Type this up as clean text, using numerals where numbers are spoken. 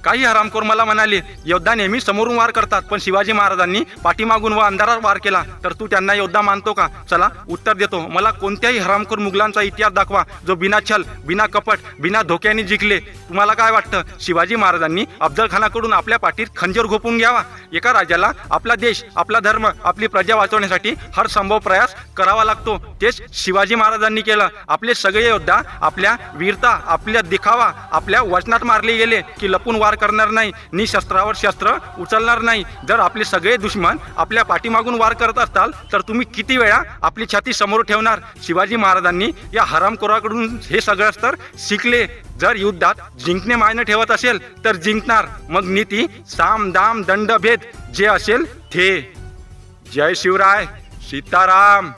काही हरामखोर मला म्हणाले, योद्धा नेहमी समोरून वार करतात, पण शिवाजी महाराजांनी पाठीमागून व अंधारात वार केला, तर तू त्यांना योद्धा मानतो का? चला उत्तर देतो. मला कोणत्याही हरामखोर मुघलांचा इतिहास दाखवा जो बिना छल, बिना कपट, बिना धोक्याने जिंकले. तुम्हाला काय वाटतं, शिवाजी महाराजांनी अफजल खानाकडून आपल्या पाठीत खंजीर घोपून घ्यावा? एका राजाला आपला देश, आपला धर्म, आपली प्रजा वाचवण्यासाठी हर संभव प्रयास करावा लागतो. तेच शिवाजी महाराजांनी केलं. आपले सगळे योद्धा आपल्या वीरता, आपल्या दिखावा, आपल्या वचनात मारले गेले की लपून वार करणार नाही, नि शस्त्रावर शस्त्र उचलणार नाही. जर आपले सगळे दुश्मन आपल्या पाठीमागून वार करत असताल तर तुम्ही किती वेळा आपली छाती समोर ठेवणार? शिवाजी महाराजांनी या हरामखोराकडून हे सगळं तर शिकले. जर युद्धात जिंकणे मायने ठेवत असेल तर जिंकणार. मग नीती, साम दाम दंड भेद जे असेल ते. जय शिवराय, सीताराम.